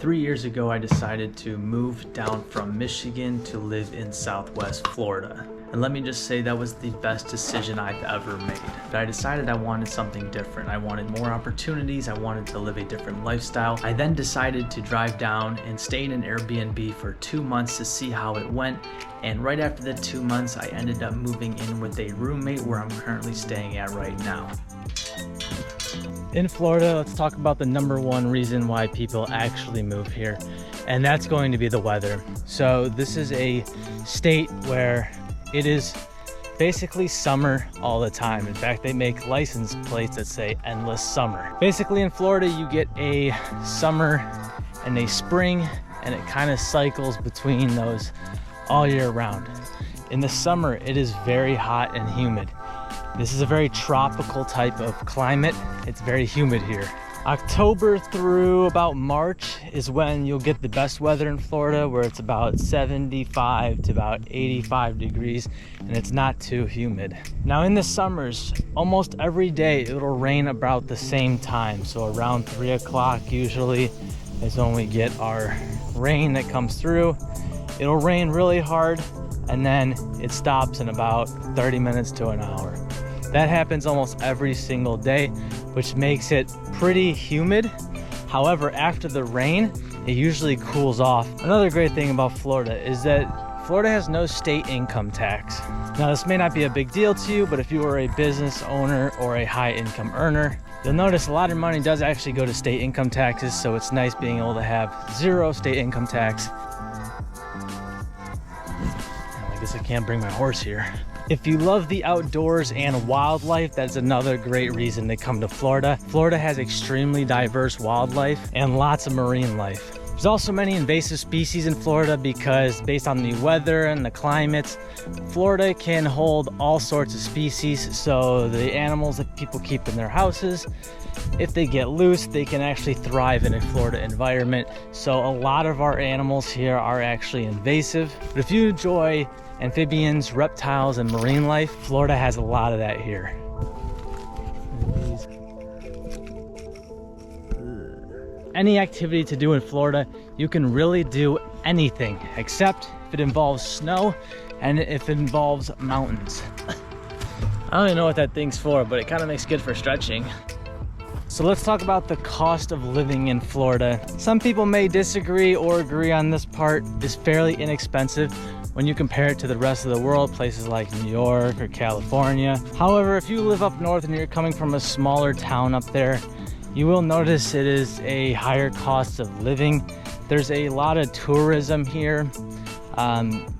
3 years ago, I decided to move down from Michigan to live in Southwest Florida. And let me just say that was the best decision I've ever made. But I decided I wanted something different. I wanted more opportunities. I wanted to live a different lifestyle. I then decided to drive down and stay in an Airbnb for 2 months to see how it went. And right after the 2 months, I ended up moving in with a roommate where I'm currently staying at right now. In Florida, let's talk about the number one reason why people actually move here, and that's going to be the weather. So this is a state where it is basically summer all the time. In fact, they make license plates that say endless summer. Basically in Florida, you get a summer and a spring, and it kind of cycles between those all year round. In the summer, it is very hot and humid. This is a very tropical type of climate. It's very humid here. October through about March is when you'll get the best weather in Florida, where it's about 75 to about 85 degrees, and it's not too humid. Now in the summers, almost every day it'll rain about the same time. So around 3 o'clock usually is when we get our rain that comes through. It'll rain really hard, and then it stops in about 30 minutes to an hour. That happens almost every single day, which makes it pretty humid. However, after the rain, it usually cools off. Another great thing about Florida is that Florida has no state income tax. Now, this may not be a big deal to you, but if you are a business owner or a high income earner, you'll notice a lot of money does actually go to state income taxes, so it's nice being able to have zero state income tax. I guess I can't bring my horse here. If you love the outdoors and wildlife, that's another great reason to come to Florida. Florida has extremely diverse wildlife and lots of marine life. There's also many invasive species in Florida because based on the weather and the climates, Florida can hold all sorts of species. So the animals that people keep in their houses, if they get loose, they can actually thrive in a Florida environment. So a lot of our animals here are actually invasive. But if you enjoy amphibians, reptiles, and marine life, Florida has a lot of that here. Any activity to do in Florida, you can really do anything, except if it involves snow and if it involves mountains. I don't even know what that thing's for, but it kind of makes good for stretching. So let's talk about the cost of living in Florida. Some people may disagree or agree on this part. It's fairly inexpensive when you compare it to the rest of the world, places like New York or California. However, if you live up north and you're coming from a smaller town up there, you will notice it is a higher cost of living. There's a lot of tourism here.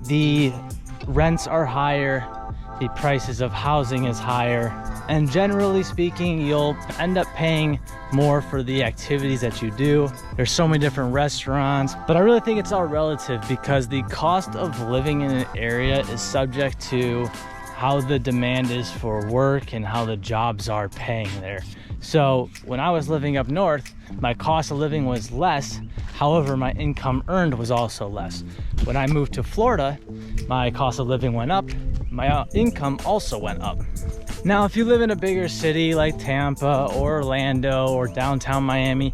The rents are higher, the prices of housing is higher, and generally speaking, you'll end up paying more for the activities that you do. There's so many different restaurants, but I really think it's all relative because the cost of living in an area is subject to how the demand is for work and how the jobs are paying there. So when I was living up north, my cost of living was less. However, my income earned was also less. When I moved to Florida, my cost of living went up. My income also went up. Now, if you live in a bigger city like Tampa or Orlando or downtown Miami,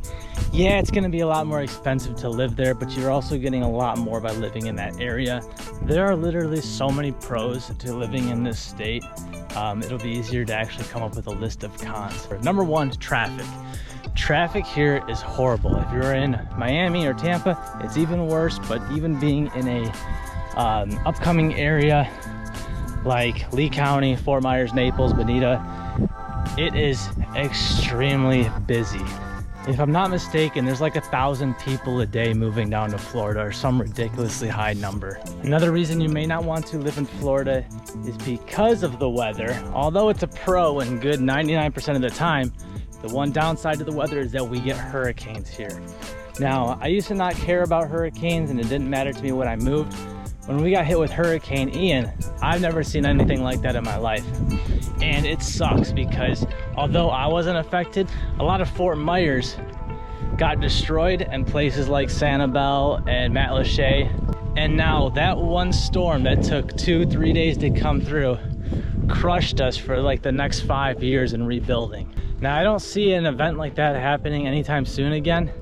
yeah, it's gonna be a lot more expensive to live there, but you're also getting a lot more by living in that area. There are literally so many pros to living in this state. It'll be easier to actually come up with a list of cons. Number one, traffic. Traffic here is horrible. If you're in Miami or Tampa, it's even worse, but even being in a upcoming area like Lee County, Fort Myers, Naples, Bonita, it is extremely busy. If I'm not mistaken, there's like 1,000 people a day moving down to Florida, or some ridiculously high number. Another reason you may not want to live in Florida is because of the weather. Although it's a pro and good 99% of the time, the one downside to the weather is that we get hurricanes here. Now, I used to not care about hurricanes and it didn't matter to me when I moved. When we got hit with Hurricane Ian, I've never seen anything like that in my life. And it sucks because although I wasn't affected, a lot of Fort Myers got destroyed and places like Sanibel and Matlacha. And now that one storm that took 2-3 days to come through crushed us for like the next 5 years in rebuilding. Now, I don't see an event like that happening anytime soon again.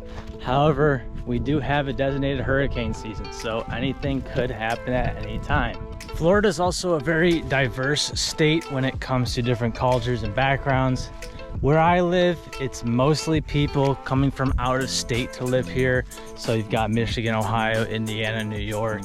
However, we do have a designated hurricane season, so anything could happen at any time. Florida is also a very diverse state when it comes to different cultures and backgrounds. Where I live, it's mostly people coming from out of state to live here. So you've got Michigan, Ohio, Indiana, New York,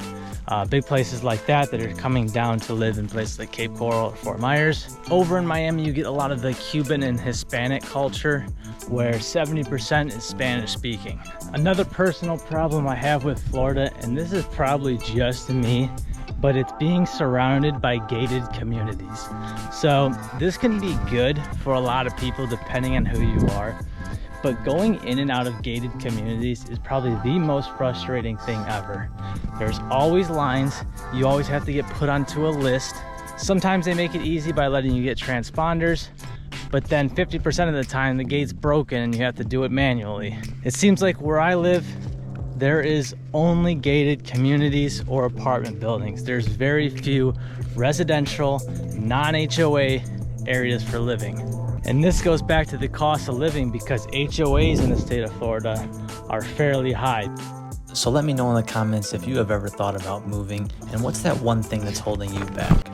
big places like that are coming down to live in places like Cape Coral or Fort Myers. Over in Miami, you get a lot of the Cuban and Hispanic culture, where 70% is Spanish speaking. Another personal problem I have with Florida, and this is probably just me, but it's being surrounded by gated communities. So this can be good for a lot of people depending on who you are, but going in and out of gated communities is probably the most frustrating thing ever. There's always lines, you always have to get put onto a list. Sometimes they make it easy by letting you get transponders, but then 50% of the time the gate's broken and you have to do it manually. It seems like where I live, there is only gated communities or apartment buildings. There's very few residential, non-HOA areas for living. And this goes back to the cost of living, because HOAs in the state of Florida are fairly high. So let me know in the comments if you have ever thought about moving, and what's that one thing that's holding you back.